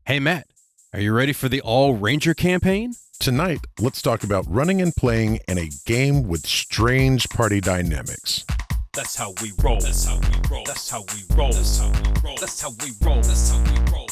Hey, Matt, are you ready for the All Ranger campaign? Tonight, let's talk about running and playing in a game with strange party dynamics. That's how we roll. That's how we roll. That's how we roll. That's how we roll. That's how we roll. That's how we roll.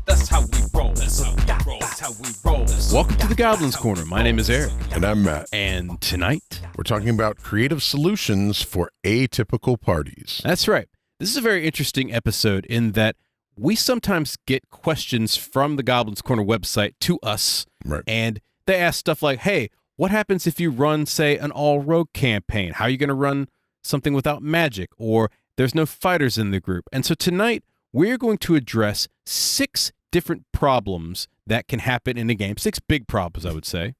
That's how we roll. That's how we roll. That's how we roll. Welcome to the Goblin's Corner. My name is Eric. And I'm Matt. And tonight, We're talking about creative solutions for atypical parties. that's right. This is a very interesting episode in that we sometimes get questions from the Goblin's Corner website to us, Right. and they ask stuff like, hey, what happens if you run, say, an all-rogue campaign? How are you going to run something without magic? Or there's no fighters in the group. And so tonight, we're going to address 6 different problems that can happen in a game. 6 big problems, I would say.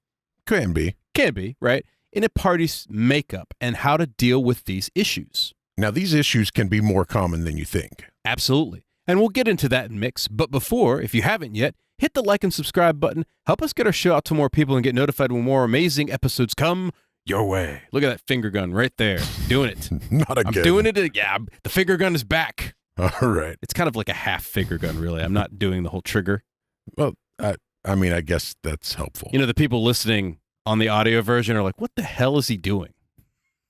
Can be. Can be, right? In a party's makeup and how to deal with these issues. Now, these issues can be more common than you think. Absolutely. And we'll get into that mix. But before, if you haven't yet, hit the like and subscribe button. Help us get our show out to more people and get notified when more amazing episodes come your way. Look at that finger gun right there. Doing it. Not again. I'm doing it. Yeah, the finger gun is back. All right. It's kind of like a half finger gun, really. I'm not doing the whole trigger. Well, I guess that's helpful. You know, the people listening on the audio version are like, what the hell is he doing?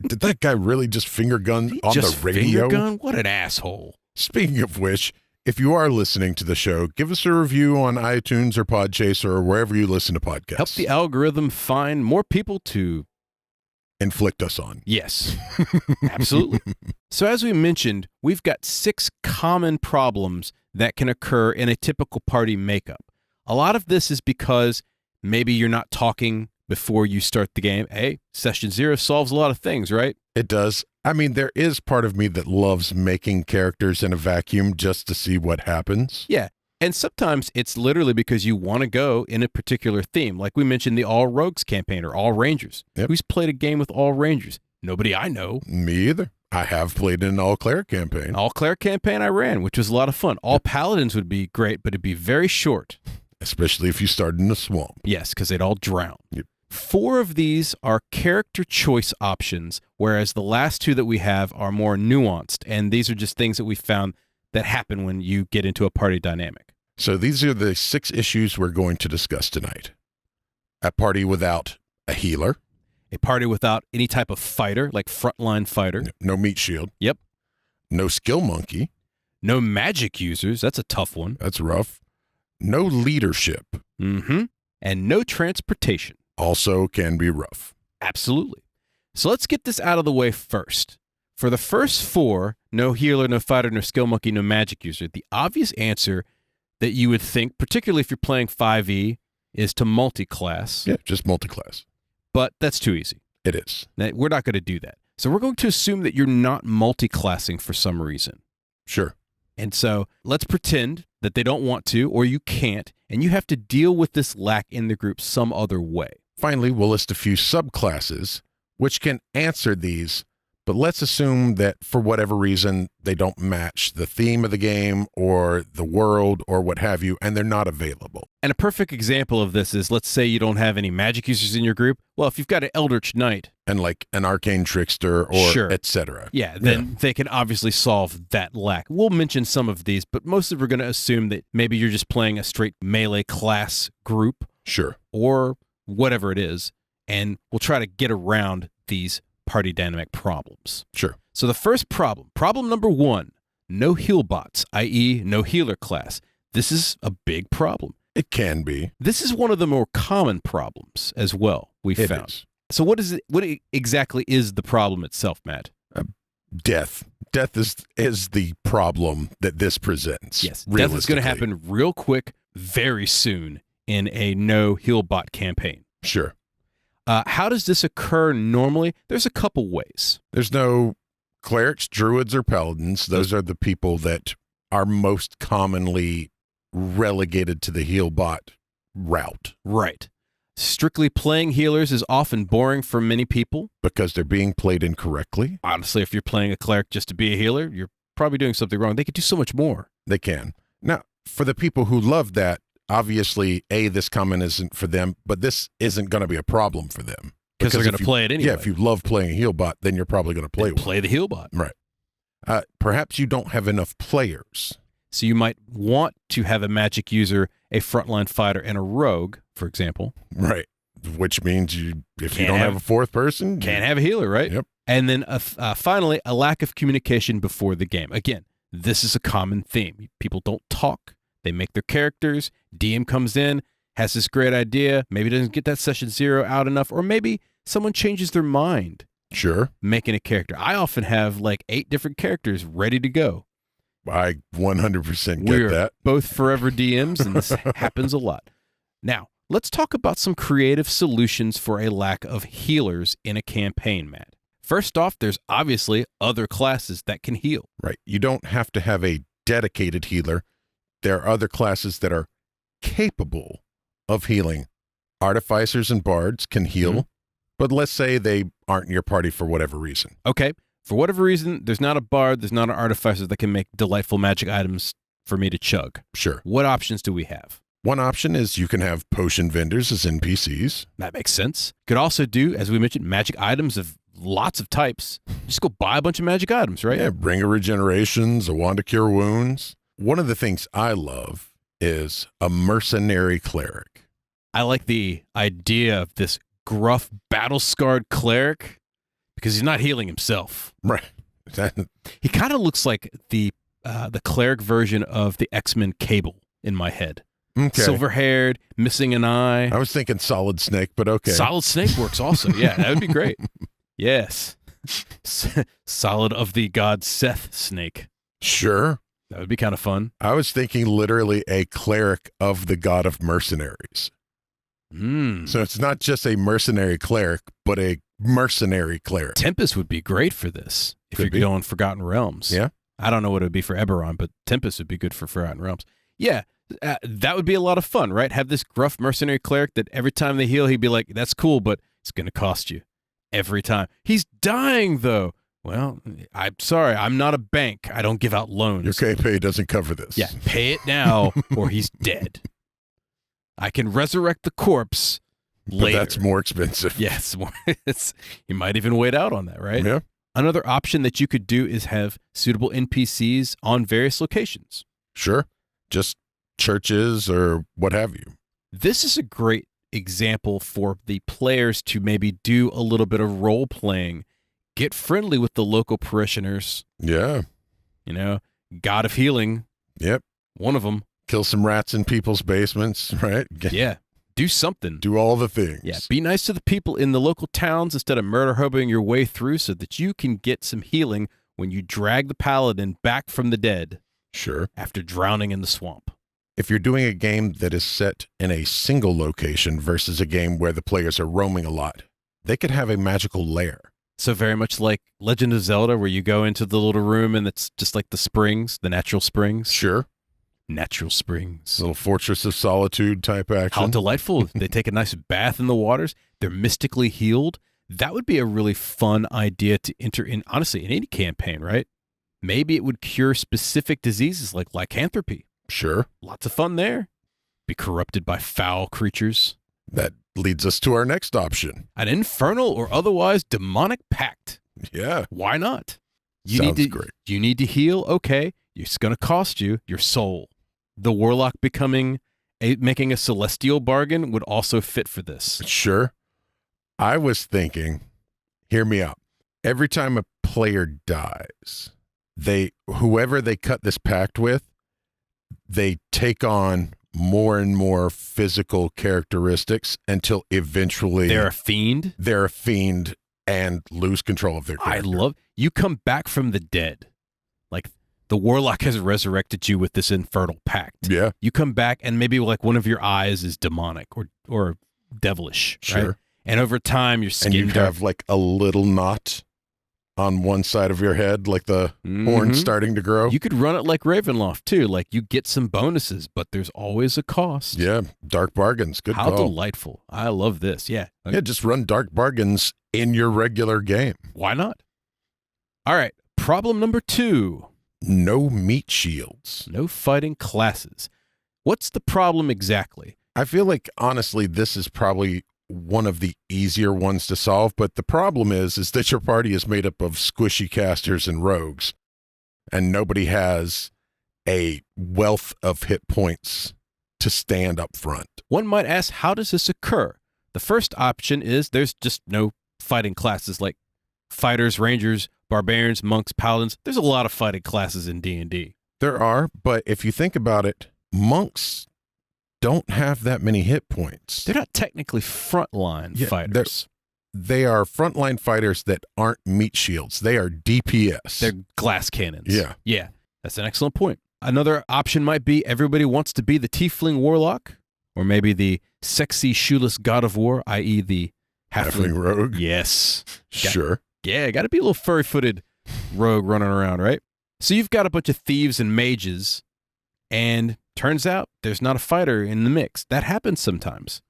Did that guy really just finger gun He on just the radio? finger gun? What an asshole. Speaking of which, if you are listening to the show, give us a review on iTunes or Podchaser or wherever you listen to podcasts. Help the algorithm find more people to... Inflict us on. Yes, absolutely. So as we mentioned, we've got 6 common problems that can occur in a typical party makeup. A lot of this is because maybe you're not talking before you start the game. Hey, session 0 solves a lot of things, right? It does. I mean, there is part of me that loves making characters in a vacuum just to see what happens. Yeah. And sometimes it's literally because you want to go in a particular theme. Like we mentioned the All Rogues campaign or All Rangers. Yep. Who's played a game with All Rangers? Nobody I know. Me either. I have played in an all-cleric campaign. All Cleric campaign I ran, which was a lot of fun. All Paladins would be great, but it'd be very short. Especially if you started in a swamp. Yes, because they'd all drown. Yep. 4 of these are character choice options, whereas the last 2 that we have are more nuanced. And these are just things that we found that happen when you get into a party dynamic. So these are the 6 issues we're going to discuss tonight. A party without a healer. A party without any type of fighter, like frontline fighter. No meat shield. Yep. No skill monkey. No magic users. That's a tough one. That's rough. No leadership. Mm-hmm. And no transportation. Also can be rough. Absolutely. So let's get this out of the way first. For the first 4, no healer, no fighter, no skill monkey, no magic user, the obvious answer that you would think, particularly if you're playing 5e, is to multi-class. Yeah, just multi-class. But that's too easy. It is. We're not going to do that. So we're going to assume that you're not multi-classing for some reason. Sure. And so let's pretend that they don't want to, or you can't, and you have to deal with this lack in the group some other way. Finally, we'll list a few subclasses which can answer these, but let's assume that for whatever reason, they don't match the theme of the game or the world or what have you, and they're not available. And a perfect example of this is, let's say you don't have any magic users in your group. Well, if you've got an Eldritch Knight. And like an arcane trickster or Sure. etc. Yeah, then they can obviously solve that lack. We'll mention some of these, but mostly we're going to assume that maybe you're just playing a straight melee class group. Sure. Or whatever it is, and we'll try to get around these party dynamic problems. Sure. So the first problem number 1, no heal bots, i.e. no healer class. This is a big problem. It can be. This is one of the more common problems as well, we've It found. is. So what exactly is the problem itself, Matt? Death. Death is the problem that this presents. Yes, death is going to happen real quick, very soon in a no heal bot campaign. Sure. How does this occur normally? There's a couple ways. There's no clerics, druids, or paladins. Those are the people that are most commonly relegated to the heal bot route. Right. Strictly playing healers is often boring for many people. Because they're being played incorrectly. Honestly, if you're playing a cleric just to be a healer, you're probably doing something wrong. They could do so much more. They can. Now, for the people who love that, obviously, this comment isn't for them, but this isn't going to be a problem for them. Because they're going if to you- play it anyway. Yeah, if you love playing a heal bot, then you're probably going to play one. Play the heal bot. Right. Perhaps you don't have enough players. So you might want to have a magic user, a frontline fighter, and a rogue, for example. Right. Which means if you Can't don't have- have a fourth person, Can't have a healer, right? Yep. And then finally, a lack of communication before the game. Again, this is a common theme. People don't talk. They make their characters. DM comes in, has this great idea, maybe doesn't get that session 0 out enough, or maybe someone changes their mind Sure. making a character. I often have like 8 different characters ready to go. I 100% get We're that. both forever DMs, and this happens a lot. Now, let's talk about some creative solutions for a lack of healers in a campaign, Matt. First off, there's obviously other classes that can heal. Right. You don't have to have a dedicated healer. There are other classes that are capable of healing. Artificers and bards can heal, but let's say they aren't in your party for whatever reason. Okay, for whatever reason, there's not a bard, there's not an artificer that can make delightful magic items for me to chug. Sure. What options do we have? One option is you can have potion vendors as NPCs. That makes sense. Could also do, as we mentioned, magic items of lots of types. Just go buy a bunch of magic items, right? Yeah, Ring of Regenerations, a Wand to Cure Wounds. One of the things I love is a mercenary cleric. I like the idea of this gruff, battle-scarred cleric because he's not healing himself. Right. He kind of looks like the cleric version of the X-Men Cable in my head. Okay. Silver-haired, missing an eye. I was thinking Solid Snake, but okay. Solid Snake works also. Yeah, that would be great. Yes. Solid of the god Seth Snake. Sure. That would be kind of fun. I was thinking literally a cleric of the god of mercenaries. So it's not just a mercenary cleric, but a mercenary cleric. Tempest would be great for this if Could you're be. going Forgotten Realms. Yeah. I don't know what it would be for Eberron, but Tempest would be good for Forgotten Realms. Yeah, that would be a lot of fun, right? Have this gruff mercenary cleric that every time they heal, he'd be like, that's cool, but it's going to cost you every time. He's dying, though. Well, I'm sorry. I'm not a bank. I don't give out loans. Your KPay doesn't cover this. Yeah, pay it now or he's dead. I can resurrect the corpse But later. that's more expensive. Yes, you might even wait out on that, right? Yeah. Another option that you could do is have suitable NPCs on various locations. Sure. Just churches or what have you. This is a great example for the players to maybe do a little bit of role playing, get friendly with the local parishioners. Yeah. You know, God of Healing, Yep. one of them. Kill some rats in people's basements, right? Yeah, do something. Do all the things. Yeah, be nice to the people in the local towns instead of murder hoboing your way through so that you can get some healing when you drag the paladin back from the dead Sure. after drowning in the swamp. If you're doing a game that is set in a single location versus a game where the players are roaming a lot, they could have a magical lair. So very much like Legend of Zelda, where you go into the little room and it's just like the springs, the natural springs. Sure. Natural springs. Little Fortress of Solitude type action. How delightful. They take a nice bath in the waters. They're mystically healed. That would be a really fun idea to enter in, honestly, in any campaign, right? Maybe it would cure specific diseases like lycanthropy. Sure. Lots of fun there. Be corrupted by foul creatures. That leads us to our next option. An infernal or otherwise demonic pact. Yeah. Why not? Sounds great. You need to heal? Okay. It's going to cost you your soul. The warlock making a celestial bargain would also fit for this. Sure. I was thinking, hear me out. Every time a player dies, whoever they cut this pact with, they take on more and more physical characteristics until eventually They're a fiend. they're a fiend and lose control of their I character. love you come back from the dead. Like the warlock has resurrected you with this infernal pact. Yeah, You come back and maybe like one of your eyes is demonic or devilish. sure. Right? And over time your skin And you have like a little knot on one side of your head, like the horn starting to grow. You could run it like Ravenloft too. Like you get some bonuses, but there's always a cost. Yeah, dark bargains. Good How call. delightful. I love this. Yeah. Yeah, just run dark bargains in your regular game. Why not? All right. Problem number 2. No meat shields. No fighting classes. What's the problem exactly? I feel like, honestly, this is probably one of the easier ones to solve, but the problem is that your party is made up of squishy casters and rogues, and nobody has a wealth of hit points to stand up front. One might ask, how does this occur? The first option is there's just no fighting classes like fighters, rangers, barbarians, monks, paladins. There's a lot of fighting classes in D&D. There are, but if you think about it, monks don't have that many hit points. They're not technically frontline fighters. They are frontline fighters that aren't meat shields. They are DPS. They're glass cannons. Yeah. Yeah, that's an excellent point. Another option might be everybody wants to be the tiefling warlock, or maybe the sexy shoeless god of war, i.e. the halfling rogue. Yes. Sure. Got to be a little furry-footed rogue running around, right? So you've got a bunch of thieves and mages, and turns out there's not a fighter in the mix. That happens sometimes.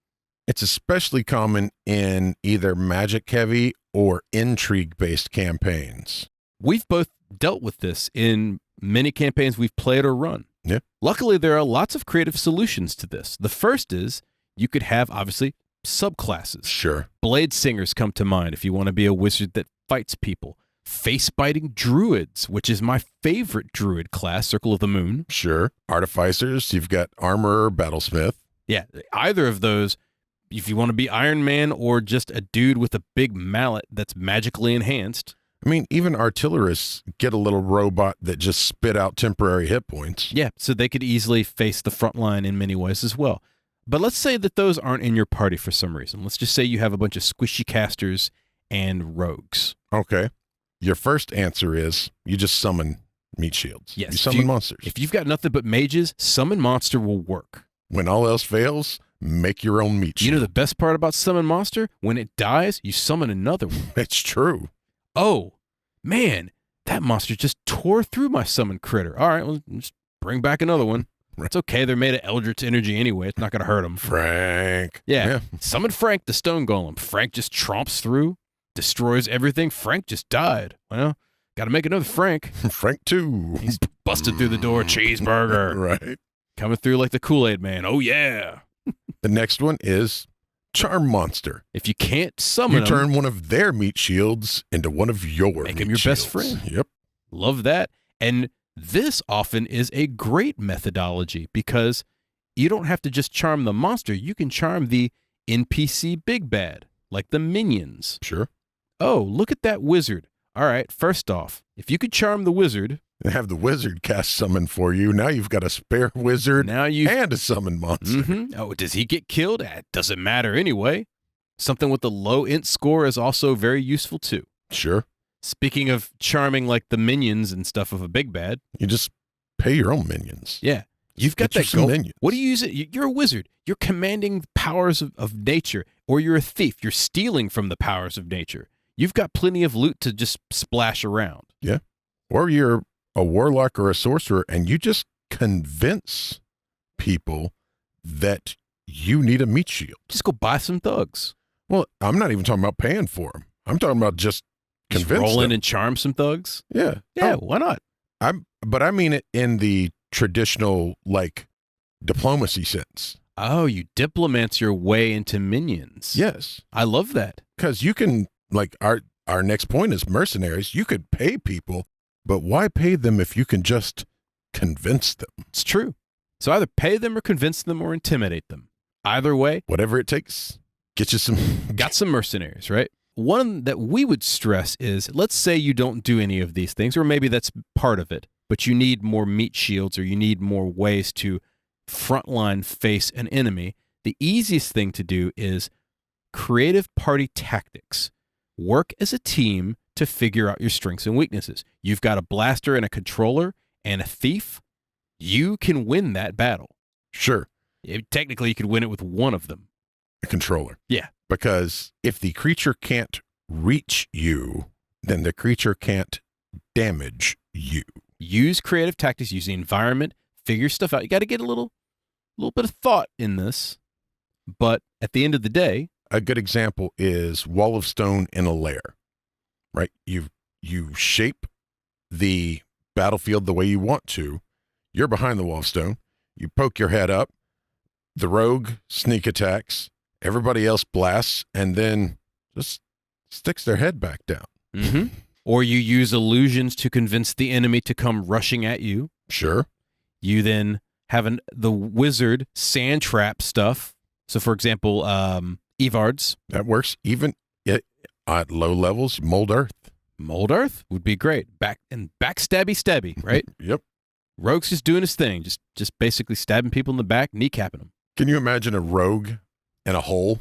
It's especially common in either magic-heavy or intrigue-based campaigns. We've both dealt with this in many campaigns we've played or run. Yeah. Luckily, there are lots of creative solutions to this. The first is you could have, obviously, subclasses. Sure. Blade singers come to mind if you want to be a wizard that fights people. Face-biting druids, which is my favorite druid class, Circle of the Moon. Sure. Artificers, you've got armorer, battlesmith. Yeah, either of those, if you want to be Iron Man or just a dude with a big mallet that's magically enhanced. I mean, even artillerists get a little robot that just spit out temporary hit points. Yeah, so they could easily face the front line in many ways as well. But let's say that those aren't in your party for some reason. Let's just say you have a bunch of squishy casters and rogues. Okay. Your first answer is you just summon meat shields. Yes. You summon monsters. If you've got nothing but mages, summon monster will work. When all else fails, make your own meat shield. You know the best part about summon monster? When it dies, you summon another one. It's true. Oh, man, that monster just tore through my summon critter. All right, well, just bring back another one. It's okay. They're made of eldritch energy anyway. It's not going to hurt them. Frank. Yeah. Summon Frank, the stone golem. Frank just tromps through, destroys everything. Frank just died. Well, got to make another Frank. Frank 2. He's busted through the door. Cheeseburger. Right. Coming through like the Kool-Aid man. Oh, yeah. The next one is Charm Monster. If you can't summon you turn one of their meat shields into one of your make meat him your shields. best friend. Yep. Love that. And this often is a great methodology because you don't have to just charm the monster. You can charm the NPC big bad, like the minions. Sure. Oh, look at that wizard. All right, first off, if you could charm the wizard. And have the wizard cast summon for you. Now you've got a spare wizard and a summon monster. Mm-hmm. Oh, does he get killed? It doesn't matter anyway. Something with a low int score is also very useful too. Sure. Speaking of charming like the minions and stuff of a big bad. You just pay your own minions. Yeah. You've got Get that you some gold. minions. What do you use it? You're a wizard. You're commanding the powers of nature. Or you're a thief. You're stealing from the powers of nature. You've got plenty of loot to just splash around. Yeah. Or you're a warlock or a sorcerer and you just convince people that you need a meat shield. Just go buy some thugs. Well, I'm not even talking about paying for them. I'm talking about just convince roll in them. and charm some thugs. Yeah. Yeah, why not? But I mean it in the traditional, like, diplomacy sense. Oh, you diplomats your way into minions. Yes. I love that. Because you can, like, our next point is mercenaries. You could pay people, but why pay them if you can just convince them? It's true. So either pay them or convince them or intimidate them. Either way. Whatever it takes, get you some. Got some mercenaries, right? One that we would stress is, let's say you don't do any of these things, or maybe that's part of it, but you need more meat shields or you need more ways to frontline face an enemy. The easiest thing to do is creative party tactics. Work as a team to figure out your strengths and weaknesses. You've got a blaster and a controller and a thief. You can win that battle. Sure. Technically, you could win it with one of them. A controller. Yeah. Because if the creature can't reach you, then the creature can't damage you. Use creative tactics, use the environment, figure stuff out. You got to get a little bit of thought in this. But at the end of the day, a good example is wall of stone in a lair, right? You shape the battlefield the way you want to. You're behind the wall of stone. You poke your head up. The rogue sneak attacks. Everybody else blasts and then just sticks their head back down. Mm-hmm. Or you use illusions to convince the enemy to come rushing at you. Sure. You then have the wizard sand trap stuff. So, for example, Evards. That works. Even at low levels, mold earth. Mold earth would be great. Backstabby, right? Yep. Rogue's just doing his thing, just basically stabbing people in the back, kneecapping them. Can you imagine a rogue in a hole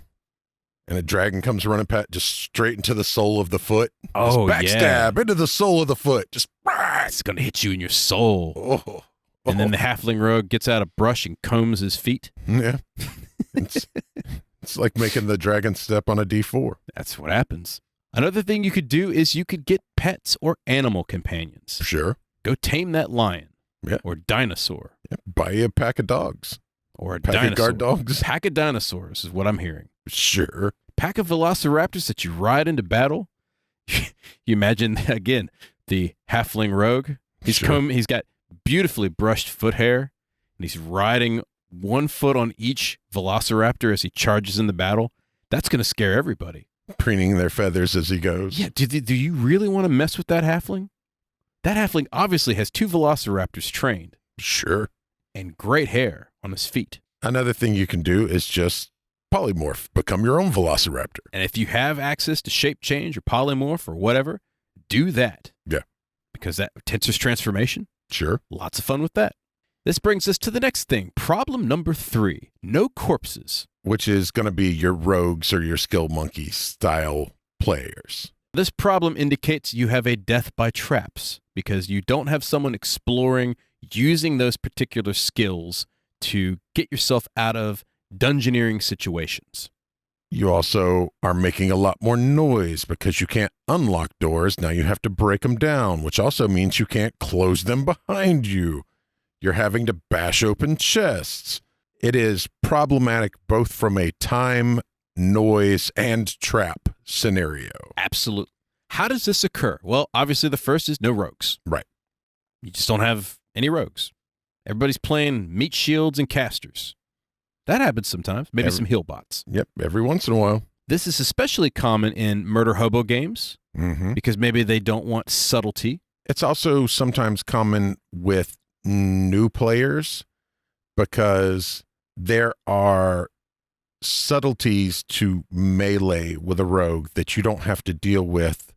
and a dragon comes running just straight into the sole of the foot? Oh, just backstab into the sole of the foot. Just it's going to hit you in your soul. Oh. And then the halfling rogue gets out a brush and combs his feet. Yeah. It's like making the dragon step on a D4. That's what happens. Another thing you could do is you could get pets or animal companions. Sure. Go tame that lion. Yeah. Or dinosaur. Yeah. Buy you a pack of dogs. Or a pack dinosaur. Of guard dogs. Pack of dinosaurs is what I'm hearing. Sure. Pack of velociraptors that you ride into battle. You imagine, again, the halfling rogue. He's got beautifully brushed foot hair, and he's riding one foot on each velociraptor as he charges in the battle. That's going to scare everybody. Preening their feathers as he goes. Yeah, do you really want to mess with that halfling? That halfling obviously has 2 velociraptors trained. Sure. And great hair on his feet. Another thing you can do is just polymorph, become your own velociraptor. And if you have access to shape change or polymorph or whatever, do that. Yeah. Because that Tensor's transformation. Sure. Lots of fun with that. This brings us to the next thing. Problem number 3. No corpses. Which is going to be your rogues or your skill monkey style players. This problem indicates you have a death by traps because you don't have someone exploring using those particular skills to get yourself out of dungeoneering situations. You also are making a lot more noise because you can't unlock doors. Now you have to break them down, which also means you can't close them behind you. You're having to bash open chests. It is problematic both from a time, noise, and trap scenario. Absolutely. How does this occur? Well, obviously the first is no rogues. Right. You just don't have any rogues. Everybody's playing meat shields and casters. That happens sometimes. Maybe some heal bots. Yep, every once in a while. This is especially common in murder hobo games because maybe they don't want subtlety. It's also sometimes common with new players because there are subtleties to melee with a rogue that you don't have to deal with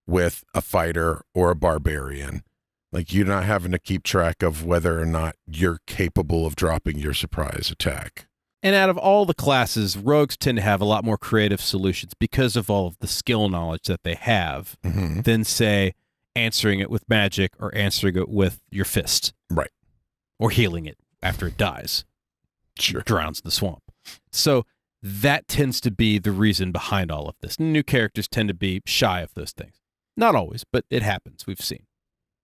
a fighter or a barbarian. Like you're not having to keep track of whether or not you're capable of dropping your surprise attack. And out of all the classes, rogues tend to have a lot more creative solutions because of all of the skill knowledge that they have than, say, answering it with magic or answering it with your fist. Right. Or healing it after it dies. Sure. Drowns in the swamp. So that tends to be the reason behind all of this. New characters tend to be shy of those things. Not always, but it happens. We've seen.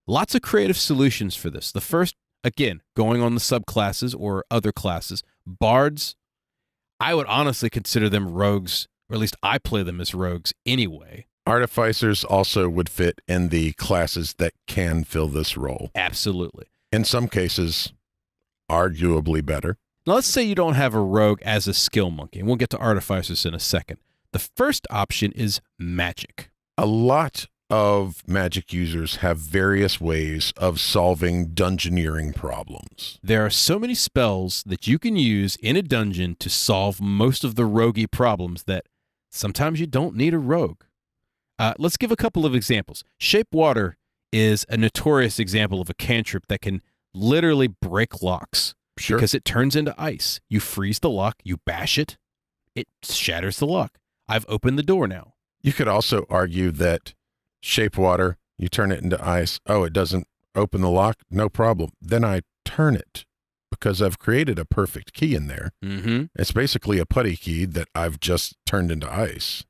Lots of creative solutions for this. The first, again, going on the subclasses or other classes. Bards, I would honestly consider them rogues, or at least I play them as rogues anyway. Artificers also would fit in the classes that can fill this role. Absolutely. In some cases, arguably better. Now, let's say you don't have a rogue as a skill monkey, and we'll get to artificers in a second. The first option is magic. A lot of magic users have various ways of solving dungeoneering problems. There are so many spells that you can use in a dungeon to solve most of the roguey problems that sometimes you don't need a rogue. Let's give a couple of examples. Shape Water is a notorious example of a cantrip that can literally break locks. Sure. Because it turns into ice. You freeze the lock, you bash it, it shatters the lock. I've opened the door now. You could also argue that Shape Water, you turn it into ice. Oh, it doesn't open the lock? No problem. Then I turn it because I've created a perfect key in there. Mm-hmm. It's basically a putty key that I've just turned into ice.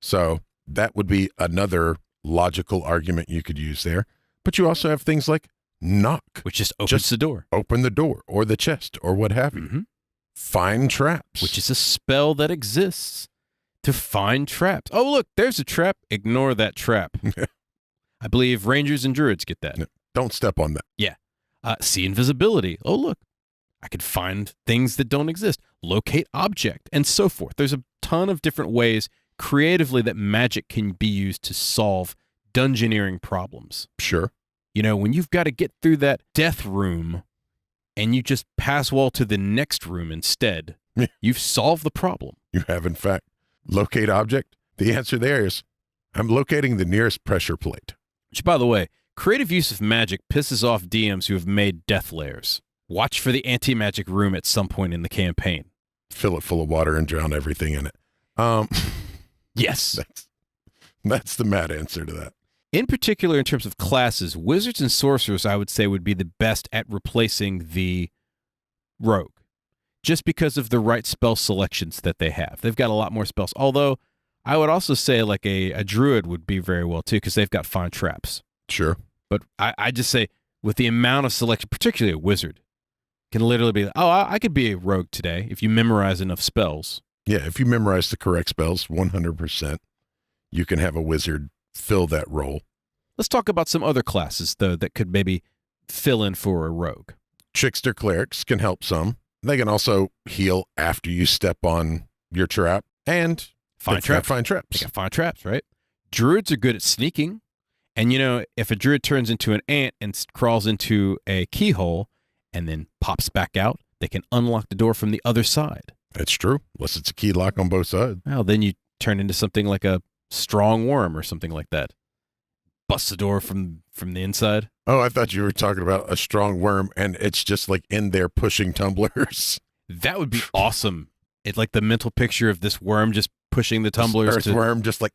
So that would be another logical argument you could use there. But you also have things like knock, which just opens the door. Open the door or the chest or what have you. Find traps, which is a spell that exists to find traps. Oh, look, there's a trap. Ignore that trap. I believe rangers and druids get that. No, don't step on that. Yeah. See invisibility. Oh, look, I could find things that don't exist. Locate object and so forth. There's a ton of different ways creatively that magic can be used to solve dungeoneering problems. Sure. When you've got to get through that death room and you just pass wall to the next room instead, you've solved the problem. You have, in fact. Locate object? The answer there is, I'm locating the nearest pressure plate. Which, by the way, creative use of magic pisses off DMs who have made death layers. Watch for the anti-magic room at some point in the campaign. Fill it full of water and drown everything in it. Yes. That's the mad answer to that. In particular, in terms of classes, wizards and sorcerers, I would say, would be the best at replacing the rogue, just because of the right spell selections that they have. They've got a lot more spells. Although, I would also say like a druid would be very well, too, because they've got fine traps. Sure. But I just say, with the amount of selection, particularly a wizard, can literally be, I could be a rogue today if you memorize enough spells. Yeah, if you memorize the correct spells, 100%, you can have a wizard fill that role. Let's talk about some other classes, though, that could maybe fill in for a rogue. Trickster clerics can help some. They can also heal after you step on your trap. And Find traps. They got fine traps, right? Druids are good at sneaking. And, if a druid turns into an ant and crawls into a keyhole and then pops back out, they can unlock the door from the other side. That's true, unless it's a key lock on both sides. Well, then you turn into something like a strong worm or something like that. Bust the door from the inside. Oh, I thought you were talking about a strong worm, and it's just like in there pushing tumblers. That would be awesome. It's like the mental picture of this worm just pushing the tumblers. Earthworm, just like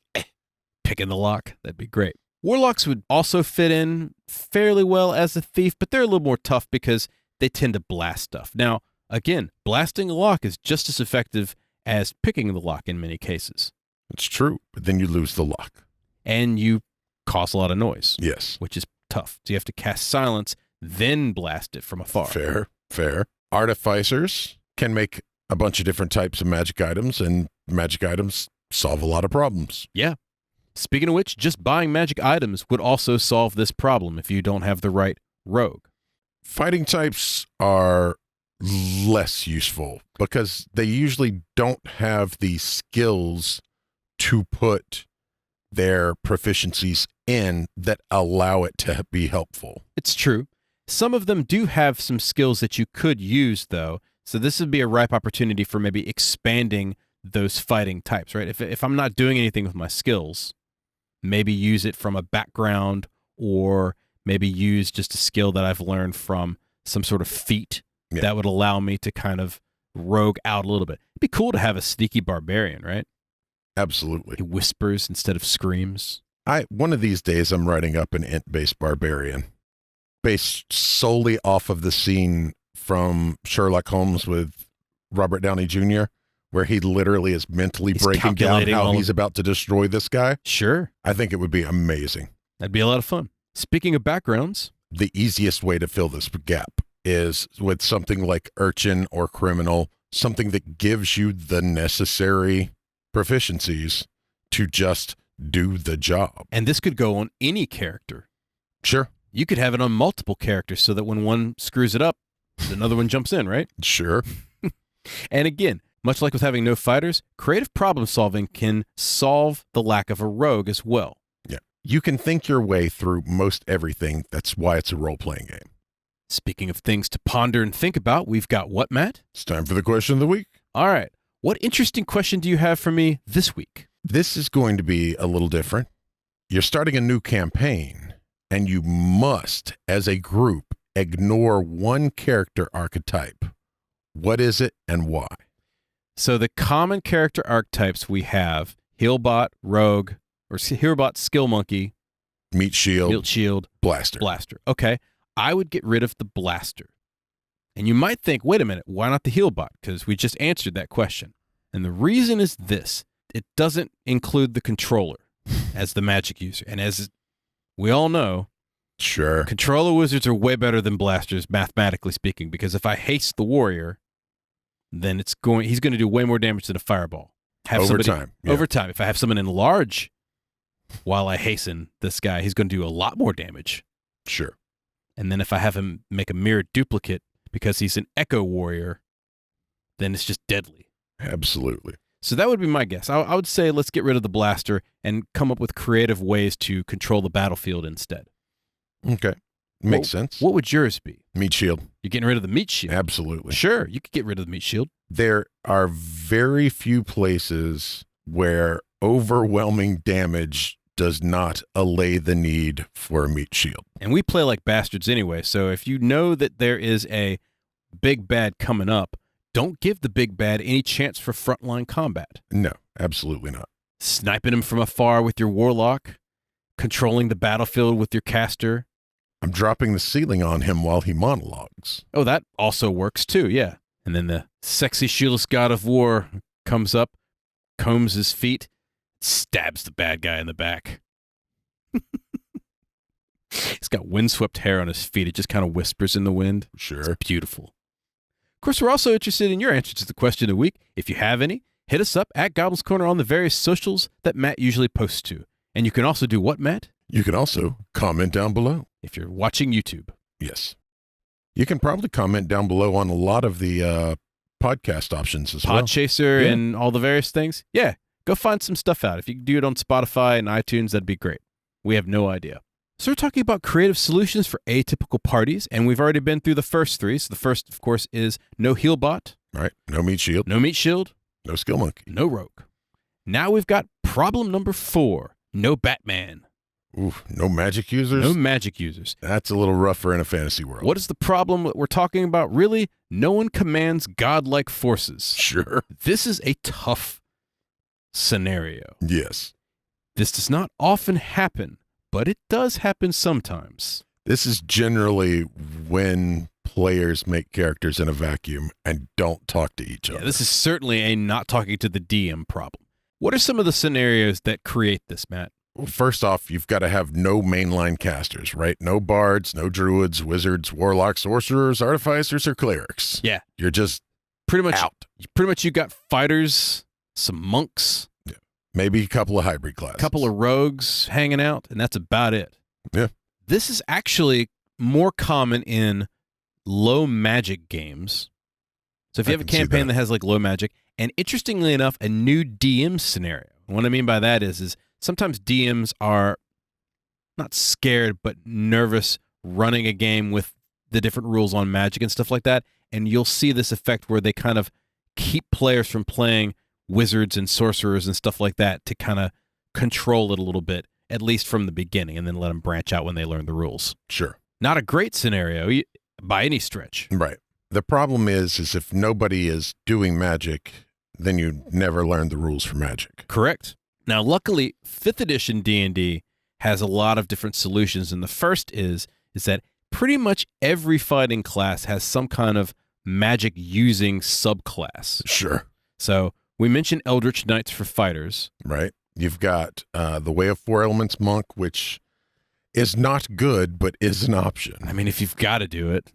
picking the lock. That'd be great. Warlocks would also fit in fairly well as a thief, but they're a little more tough because they tend to blast stuff. Now, again, blasting a lock is just as effective as picking the lock in many cases. It's true, but then you lose the lock. And you cause a lot of noise. Yes. Which is tough. So you have to cast silence, then blast it from afar. Fair. Artificers can make a bunch of different types of magic items, and magic items solve a lot of problems. Yeah. Speaking of which, just buying magic items would also solve this problem if you don't have the right rogue. Fighting types are less useful because they usually don't have the skills to put their proficiencies in that allow it to be helpful. It's true. Some of them do have some skills that you could use, though. So this would be a ripe opportunity for maybe expanding those fighting types, right? If I'm not doing anything with my skills, maybe use it from a background, or maybe use just a skill that I've learned from some sort of feat that would allow me to kind of rogue out a little bit. It'd be cool to have a sneaky barbarian, right? Absolutely. He whispers instead of screams. One of these days I'm writing up an int-based barbarian based solely off of the scene from Sherlock Holmes with Robert Downey Jr., where he literally is mentally breaking down how he's about to destroy this guy. Sure. I think it would be amazing. That'd be a lot of fun. Speaking of backgrounds, the easiest way to fill this gap is with something like urchin or criminal, something that gives you the necessary proficiencies to just do the job. And this could go on any character. Sure. You could have it on multiple characters so that when one screws it up, another one jumps in, right? Sure. And again, much like with having no fighters, creative problem solving can solve the lack of a rogue as well. Yeah. You can think your way through most everything. That's why it's a role-playing game. Speaking of things to ponder and think about, we've got what, Matt? It's time for the question of the week. All right. What interesting question do you have for me this week? This is going to be a little different. You're starting a new campaign, and you must, as a group, ignore one character archetype. What is it and why? So the common character archetypes we have, Healbot, Rogue, or Healbot, Skill Monkey, Meat Shield, Blaster. Okay. I would get rid of the Blaster. And you might think, wait a minute, why not the Healbot? Because we just answered that question. And the reason is this. It doesn't include the controller as the magic user. And as we all know, sure, controller wizards are way better than blasters, mathematically speaking, because if I haste the warrior, then he's going to do way more damage than a fireball. Over time. If I have someone enlarge while I hasten this guy, he's going to do a lot more damage. Sure. And then if I have him make a mirror duplicate because he's an echo warrior, then it's just deadly. Absolutely. So that would be my guess. I would say let's get rid of the blaster and come up with creative ways to control the battlefield instead. Okay. Makes sense. What would yours be? Meat shield. You're getting rid of the meat shield. Absolutely. Sure, you could get rid of the meat shield. There are very few places where overwhelming damage does not allay the need for a meat shield. And we play like bastards anyway, so if you know that there is a big bad coming up, don't give the big bad any chance for frontline combat. No, absolutely not. Sniping him from afar with your warlock, controlling the battlefield with your caster. I'm dropping the ceiling on him while he monologues. Oh, that also works too, yeah. And then the sexy shieldless god of war comes up, combs his feet, stabs the bad guy in the back. He's got windswept hair on his feet. It just kind of whispers in the wind. Sure. It's beautiful. Of course, we're also interested in your answers to the question of the week. If you have any, hit us up at Goblin's Corner on the various socials that Matt usually posts to. And you can also do what, Matt? You can also comment down below. If you're watching YouTube. Yes. You can probably comment down below on a lot of the podcast options as well. Podchaser Yeah. and all the various things. Yeah, go find some stuff out. If you can do it on Spotify and iTunes, that'd be great. We have no idea. So we're talking about creative solutions for atypical parties, and we've already been through the first three. So the first, of course, is no heal bot, Right. No meat shield. no meat shield, No skill monkey. no rogue. Now we've got problem number 4, no Batman, Ooh, no magic users. no magic users. That's a little rougher in a fantasy world. What is the problem that we're talking about? Really, no one commands godlike forces. Sure. This is a tough scenario. Yes. This does not often happen, but it does happen sometimes. This is generally when players make characters in a vacuum and don't talk to each other. Yeah, this is certainly a not talking to the DM problem. What are some of the scenarios that create this, Matt? Well, first off, you've got to have no mainline casters, right? No bards, no druids, wizards, warlocks, sorcerers, artificers, or clerics. Yeah. You're just Pretty much out. You got fighters, some monks, Maybe a couple of hybrid classes. a couple of rogues hanging out, and that's about it. Yeah. This is actually more common in low magic games. So if you I have a can see campaign that. that has like low magic, and interestingly enough, a new DM scenario. And what I mean by that is sometimes DMs are not scared, but nervous running a game with the different rules on magic and stuff like that. And you'll see this effect where they kind of keep players from playing wizards and sorcerers and stuff like that to kind of control it a little bit, at least from the beginning, and then let them branch out when they learn the rules. Sure. Not a great scenario by any stretch. Right. The problem is if nobody is doing magic, then you never learn the rules for magic. Correct. Now, luckily, 5th edition D&D has a lot of different solutions, and the first is that pretty much every fighting class has some kind of magic-using subclass. Sure. So we mentioned Eldritch Knights for fighters. Right. You've got the Way of Four Elements monk, which is not good, but is an option. I mean, if you've got to do it.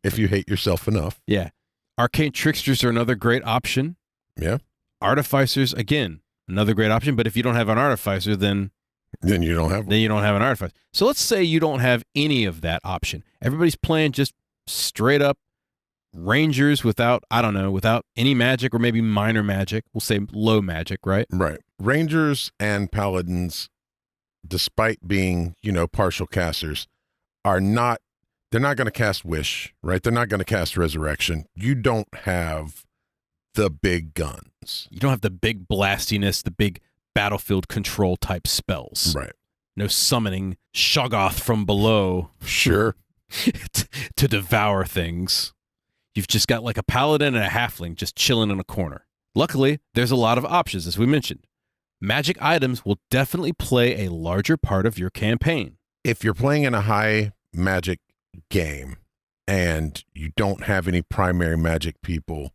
If you hate yourself enough. Yeah. Arcane Tricksters are another great option. Yeah. Artificers, again, another great option. But if you don't have an Artificer, then you don't have one. then you don't have an Artificer. So let's say you don't have any of that option. Everybody's playing just straight up Rangers without any magic or maybe minor magic. We'll say low magic, right? Right. Rangers and paladins, despite being, partial casters, they're not going to cast Wish, right? They're not going to cast Resurrection. You don't have the big guns. You don't have the big blastiness, the big battlefield control type spells. Right. No summoning Shoggoth from below Sure. to devour things. You've just got like a paladin and a halfling just chilling in a corner. Luckily, there's a lot of options, as we mentioned. Magic items will definitely play a larger part of your campaign. If you're playing in a high magic game and you don't have any primary magic people,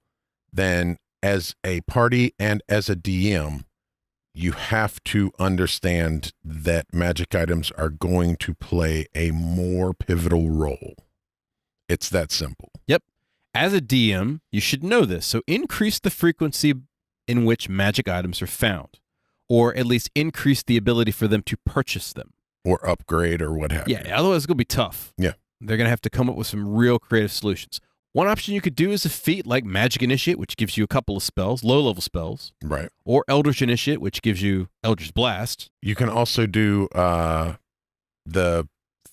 then as a party and as a DM, you have to understand that magic items are going to play a more pivotal role. It's that simple. Yep. As a DM, you should know this, so increase the frequency in which magic items are found, or at least increase the ability for them to purchase them. Or upgrade or what have you. Yeah, otherwise it's going to be tough. Yeah. They're going to have to come up with some real creative solutions. One option you could do is a feat like Magic Initiate, which gives you a couple of spells, low-level spells. Right. Or Eldritch Initiate, which gives you Eldritch Blast. You can also do the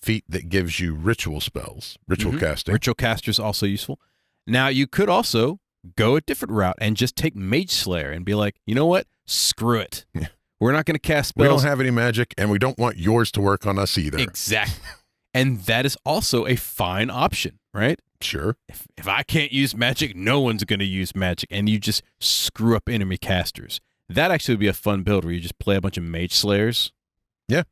feat that gives you ritual spells, ritual casting. Ritual caster is also useful. Now, you could also go a different route and just take Mage Slayer and be like, you know what? Screw it. Yeah. We're not going to cast We spells. don't have any magic, and we don't want yours to work on us either. Exactly. And that is also a fine option, right? Sure. If I can't use magic, no one's going to use magic, and you just screw up enemy casters. That actually would be a fun build where you just play a bunch of Mage Slayers. Yeah.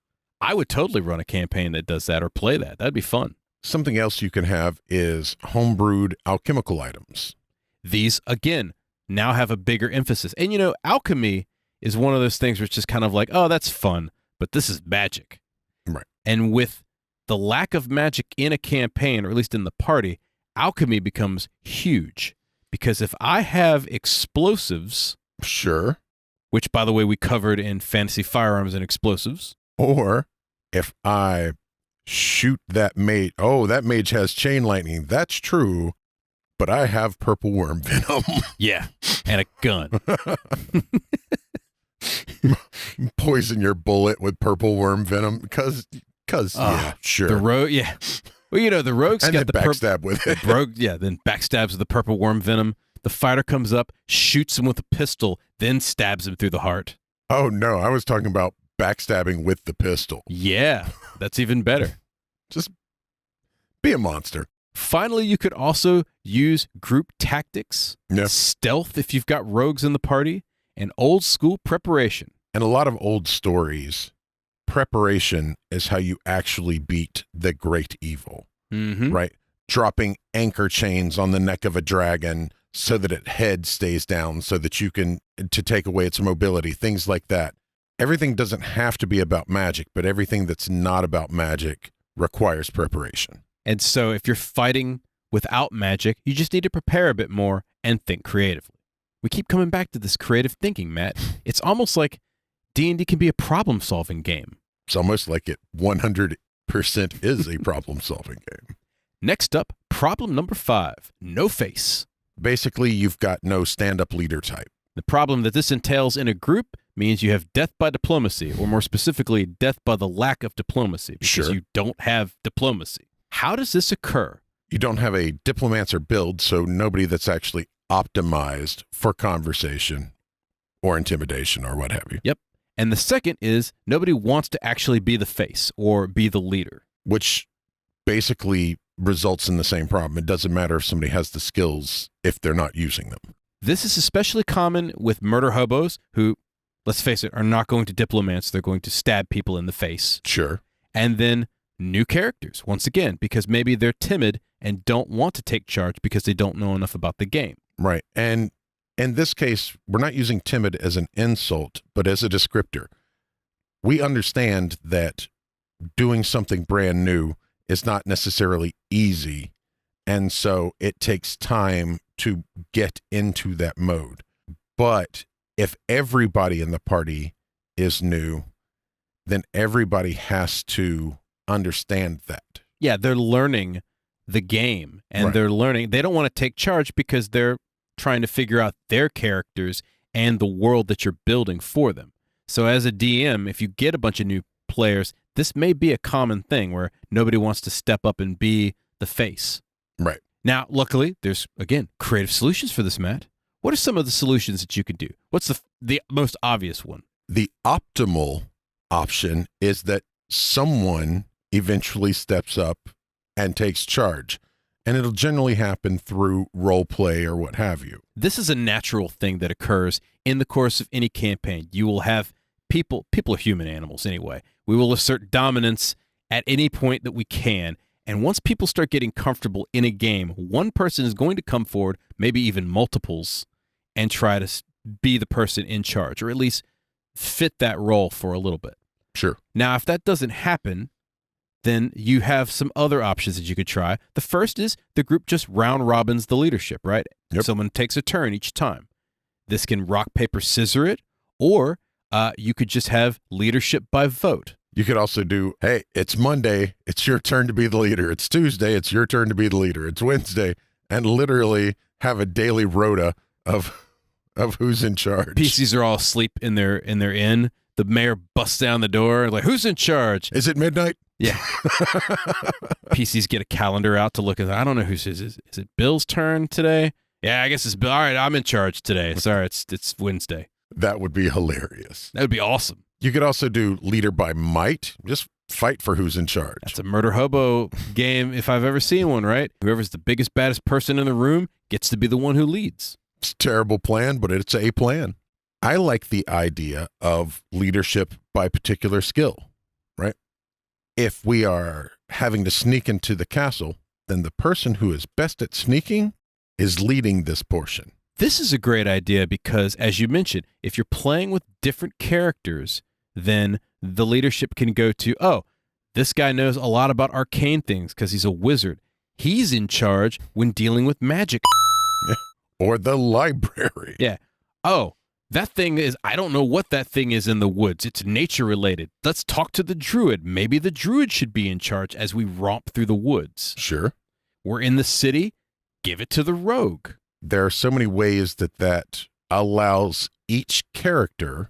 I would totally run a campaign that does that or play that. That'd be fun. Something else you can have is homebrewed alchemical items. These, again, now have a bigger emphasis. And, alchemy is one of those things where it's just kind of like, oh, that's fun, but this is magic. Right. And with the lack of magic in a campaign, or at least in the party, alchemy becomes huge. Because if I have explosives, Sure. which, by the way, we covered in Fantasy Firearms and Explosives. Or if I shoot that mage, that mage has chain lightning. That's true, but I have purple worm venom. Yeah, and a gun. Poison your bullet with purple worm venom because yeah, sure. The rogue, yeah. Well, the rogue's and got then the backstab with it. rogue, yeah, then backstabs with the purple worm venom. The fighter comes up, shoots him with a pistol, then stabs him through the heart. Oh no, I was talking about backstabbing with the pistol. Yeah, that's even better. Just be a monster. Finally, you could also use group tactics, Yeah. stealth if you've got rogues in the party, and old school preparation. And a lot of old stories, preparation is how you actually beat the great evil, Mm-hmm. right? Dropping anchor chains on the neck of a dragon so that its head stays down so that you can, to take away its mobility, things like that. Everything doesn't have to be about magic, but everything that's not about magic requires preparation. And so if you're fighting without magic, you just need to prepare a bit more and think creatively. We keep coming back to this creative thinking, Matt. It's almost like D&D can be a problem-solving game. It's almost like it 100% is a problem-solving game. Next up, problem number 5, no face. Basically, you've got no stand-up leader type. The problem that this entails in a group means you have death by diplomacy, or more specifically, death by the lack of diplomacy, because Sure. you don't have diplomacy. How does this occur? You don't have a diplomancer build, so nobody that's actually optimized for conversation or intimidation or what have you. Yep. And the second is nobody wants to actually be the face or be the leader. Which basically results in the same problem. It doesn't matter if somebody has the skills if they're not using them. This is especially common with murder hobos who, let's face it, are not going to diplomats. They're going to stab people in the face. Sure. And then new characters, once again, because maybe they're timid and don't want to take charge because they don't know enough about the game. Right. And in this case, we're not using timid as an insult, but as a descriptor. We understand that doing something brand new is not necessarily easy. And so it takes time to get into that mode. But if everybody in the party is new, then everybody has to understand that. Yeah, they're learning the game and Right. they're learning. They don't want to take charge because they're trying to figure out their characters and the world that you're building for them. So as a DM, if you get a bunch of new players, this may be a common thing where nobody wants to step up and be the face. Right. Now, luckily, there's, again, creative solutions for this, Matt. What are some of the solutions that you could do? What's the most obvious one? The optimal option is that someone eventually steps up and takes charge. And it'll generally happen through role play or what have you. This is a natural thing that occurs in the course of any campaign. You will have people are human animals anyway. We will assert dominance at any point that we can. And once people start getting comfortable in a game, one person is going to come forward, maybe even multiples, and try to be the person in charge, or at least fit that role for a little bit. Sure. Now, if that doesn't happen, then you have some other options that you could try. The first is the group just round robins the leadership, right? Yep. Someone takes a turn each time. This can rock, paper, scissor it, or you could just have leadership by vote. You could also do, hey, it's Monday, it's your turn to be the leader. It's Tuesday, it's your turn to be the leader. It's Wednesday, and literally have a daily rota of who's in charge. PCs are all asleep in their inn. The mayor busts down the door, like, who's in charge? Is it midnight? Yeah. PCs get a calendar out to look at. I don't know who's is it Bill's turn today? Yeah, I guess it's Bill. All right, I'm in charge today. Sorry, it's Wednesday. That would be hilarious. That would be awesome. You could also do leader by might. Just fight for who's in charge. That's a murder hobo game if I've ever seen one, right? Whoever's the biggest, baddest person in the room gets to be the one who leads. It's a terrible plan, but it's a plan. I like the idea of leadership by particular skill, right? If we are having to sneak into the castle, then the person who is best at sneaking is leading this portion. This is a great idea because, as you mentioned, if you're playing with different characters, then the leadership can go to, oh, this guy knows a lot about arcane things because he's a wizard. He's in charge when dealing with magic. Or the library. Yeah. Oh, that thing is, I don't know what that thing is in the woods. It's nature related. Let's talk to the druid. Maybe the druid should be in charge as we romp through the woods. Sure. We're in the city. Give it to the rogue. There are so many ways that allows each character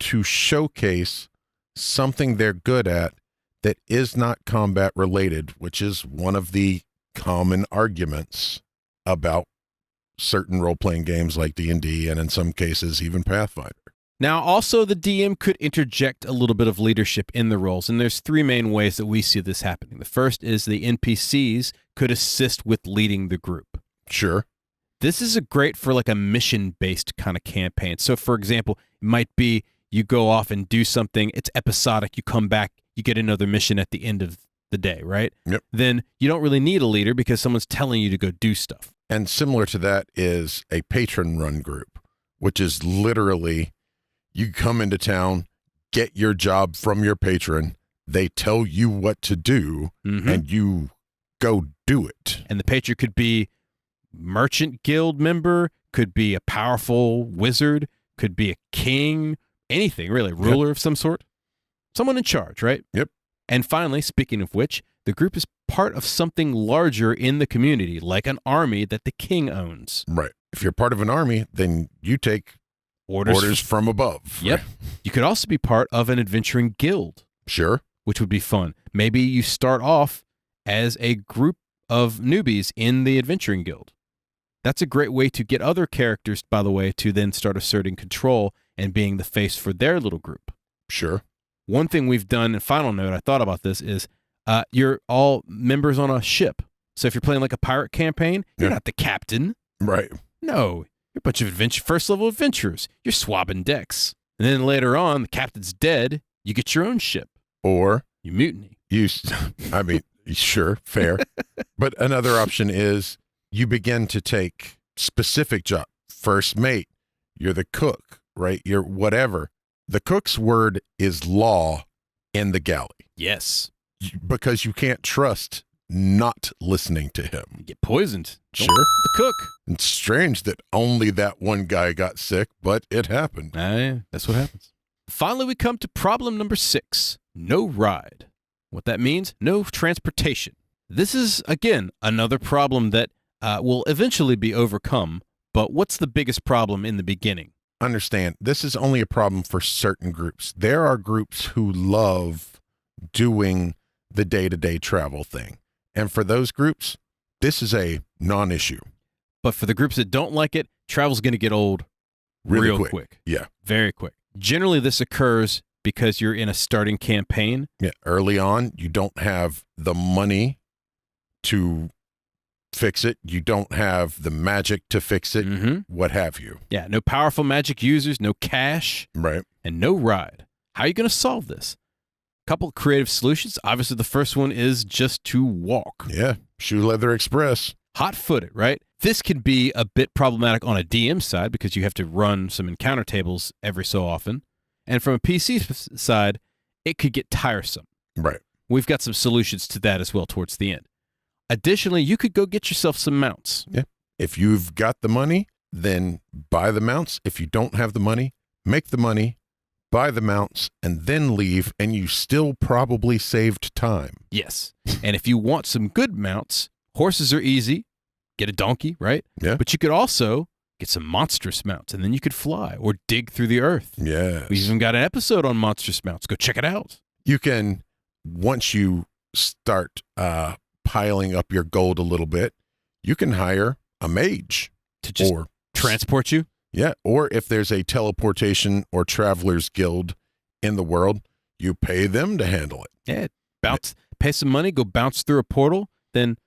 to showcase something they're good at that is not combat related, which is one of the common arguments about certain role-playing games like D&D and in some cases even Pathfinder. Now, also the DM could interject a little bit of leadership in the roles, and there's three main ways that we see this happening. The first is the NPCs could assist with leading the group. Sure. This is a great for like a mission-based kind of campaign. So, for example, it might be you go off and do something, it's episodic, you come back, you get another mission at the end of the day, right? Yep. Then you don't really need a leader because someone's telling you to go do stuff. And similar to that is a patron-run group, which is literally you come into town, get your job from your patron, they tell you what to do, and you go do it. And the patron could be merchant guild member, could be a powerful wizard, could be a king, anything really, ruler of some sort. Someone in charge, right? Yep. And finally, speaking of which, the group is part of something larger in the community, like an army that the king owns. Right. If you're part of an army, then you take orders from above. Yep. Right? You could also be part of an adventuring guild. Sure. Which would be fun. Maybe you start off as a group of newbies in the adventuring guild. That's a great way to get other characters, by the way, to then start asserting control and being the face for their little group. Sure. One thing we've done, and final note, I thought about this, is you're all members on a ship. So if you're playing like a pirate campaign, you're not the captain. Right. No, you're a bunch of first level adventurers. You're swabbing decks. And then later on, the captain's dead. You get your own ship. Or you mutiny. I mean, sure, fair. But another option is you begin to take specific job. First mate, you're the cook, right? You're whatever. The cook's word is law in the galley. Yes. Because you can't trust not listening to him. You get poisoned. Sure. The cook. It's strange that only that one guy got sick, but it happened. Yeah, that's what happens. Finally, we come to problem number 6, no ride. What that means, no transportation. This is, again, another problem that will eventually be overcome, but what's the biggest problem in the beginning? Understand, this is only a problem for certain groups. There are groups who love doing the day-to-day travel thing. And for those groups, this is a non-issue. But for the groups that don't like it, travel's going to get old real quick. Yeah. Very quick. Generally, this occurs because you're in a starting campaign. Yeah. Early on, you don't have the money to fix it. You don't have the magic to fix it, what have you. Yeah, no powerful magic users, no cash, right, and no ride. How are you going to solve this? A couple of creative solutions. Obviously, the first one is just to walk. Yeah, Shoe Leather Express. Hot-footed, right? This can be a bit problematic on a DM side because you have to run some encounter tables every so often. And from a PC side, it could get tiresome. Right. We've got some solutions to that as well towards the end. Additionally, you could go get yourself some mounts. Yeah. If you've got the money, then buy the mounts. If you don't have the money, make the money, buy the mounts, and then leave, and you still probably saved time. Yes. And if you want some good mounts, horses are easy. Get a donkey, right? Yeah. But you could also get some monstrous mounts, and then you could fly or dig through the earth. Yes. We've even got an episode on monstrous mounts. Go check it out. You can once you start piling up your gold a little bit, you can hire a mage To just or transport you? yeah, or if there's a teleportation or travelers guild in the world, you pay them to handle it. Yeah, pay some money, go bounce through a portal, then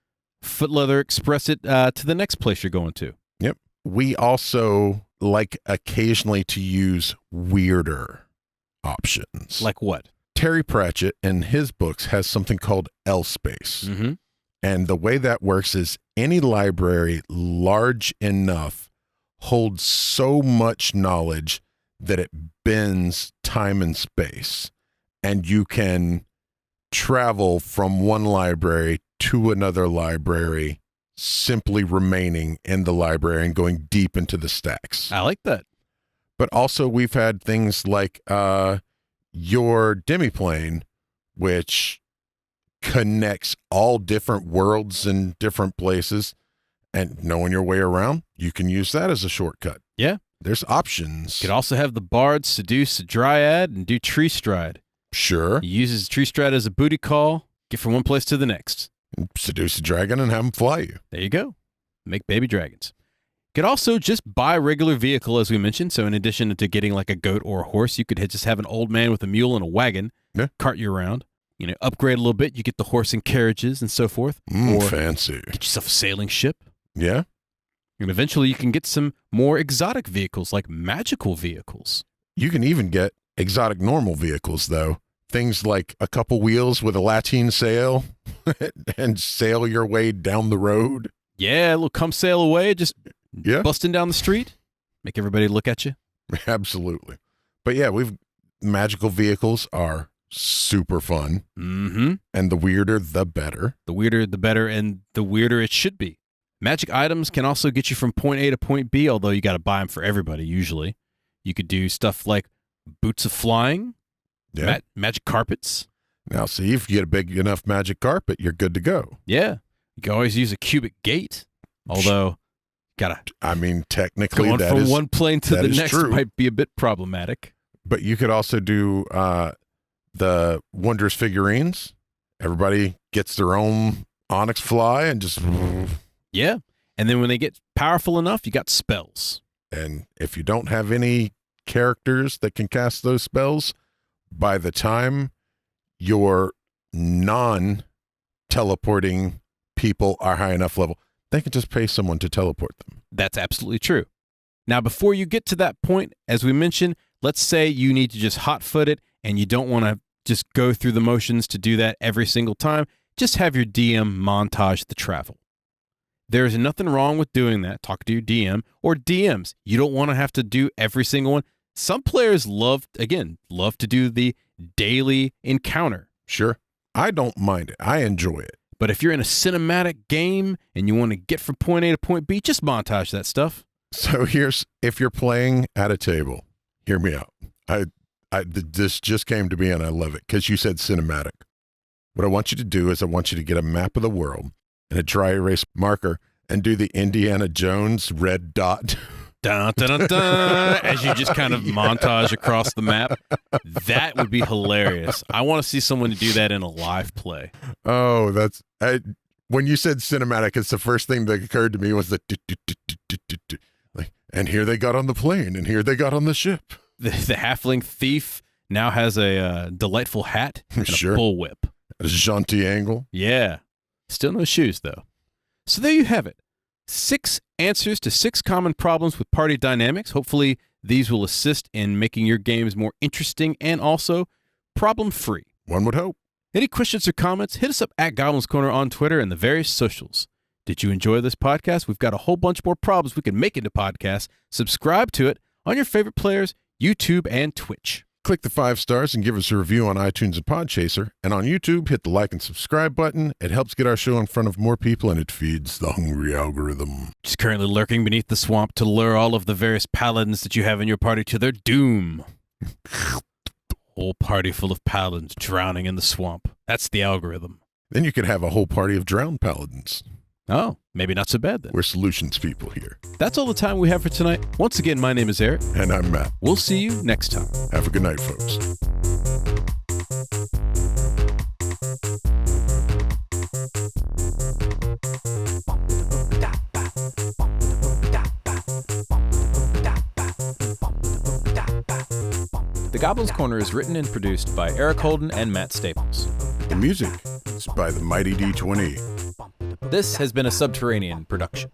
foot leather express it to the next place you're going to. Yep. We also like occasionally to use weirder options. Like what? Terry Pratchett in his books has something called L space. Mm-hmm. And the way that works is any library large enough holds so much knowledge that it bends time and space. And you can travel from one library to another library, simply remaining in the library and going deep into the stacks. I like that. But also we've had things like your demiplane, which connects all different worlds and different places, and knowing your way around, you can use that as a shortcut. Yeah. There's options. You could also have the bard seduce a dryad and do tree stride. Sure. He uses tree stride as a booty call, get from one place to the next. Seduce a dragon and have him fly you. There you go. Make baby dragons. You could also just buy a regular vehicle, as we mentioned. So in addition to getting like a goat or a horse, you could just have an old man with a mule and a wagon cart you around. You know, upgrade a little bit. You get the horse and carriages and so forth. Or fancy. get yourself a sailing ship. Yeah. And eventually you can get some more exotic vehicles, like magical vehicles. You can even get exotic normal vehicles, though. Things like a couple wheels with a lateen sail and sail your way down the road. Yeah, a little come sail away, just Yeah. busting down the street. Make everybody look at you. Absolutely. But yeah, magical vehicles are super fun. Mm-hmm. And the weirder, the better. The weirder, the better, and the weirder it should be. Magic items can also get you from point A to point B, although you got to buy them for everybody usually. You could do stuff like boots of flying, magic carpets. Now, see, if you get a big enough magic carpet, you're good to go. Yeah. You can always use a cubic gate, although technically going that from is one plane to that the is next true. might be a bit problematic. But you could also do the Wondrous figurines. Everybody gets their own onyx fly and just... Yeah. And then when they get powerful enough, you got spells. And if you don't have any characters that can cast those spells, by the time your non-teleporting people are high enough level, they can just pay someone to teleport them. That's absolutely true. Now, before you get to that point, as we mentioned, let's say you need to just hot-foot it and you don't want to just go through the motions to do that every single time. Just have your DM montage the travel. There's nothing wrong with doing that. Talk to your DM or DMs. You don't want to have to do every single one. Some players love to do the daily encounter. Sure. I don't mind it. I enjoy it. But if you're in a cinematic game and you want to get from point A to point B, just montage that stuff. So if you're playing at a table, hear me out. This just came to me and I love it because you said cinematic. What I want you to do is I want you to get a map of the world and a dry erase marker and do the Indiana Jones red dot. Dun, dun, dun, dun, as you just kind of montage across the map. That would be hilarious. I want to see someone do that in a live play. Oh, when you said cinematic, it's the first thing that occurred to me was the like, and here they got on the plane and here they got on the ship. The halfling thief now has a delightful hat and a bullwhip. A jaunty angle. Yeah. Still no shoes, though. So there you have it. 6 answers to 6 common problems with party dynamics. Hopefully, these will assist in making your games more interesting and also problem-free. One would hope. Any questions or comments, hit us up at Goblin's Corner on Twitter and the various socials. Did you enjoy this podcast? We've got a whole bunch more problems we can make into podcasts. Subscribe to it on your favorite players, YouTube and Twitch. Click the 5 stars and give us a review on iTunes and Podchaser. And on YouTube, hit the like and subscribe button. It helps get our show in front of more people, and it feeds the hungry algorithm. Just currently lurking beneath the swamp to lure all of the various paladins that you have in your party to their doom. Whole party full of paladins drowning in the swamp. That's the algorithm. Then you could have a whole party of drowned paladins. Oh, maybe not so bad then. We're solutions people here. That's all the time we have for tonight. Once again, my name is Eric. And I'm Matt. We'll see you next time. Have a good night, folks. The Goblin's Corner is written and produced by Eric Holden and Matt Staples. The music is by the Mighty D20. This has been a Subterranean production.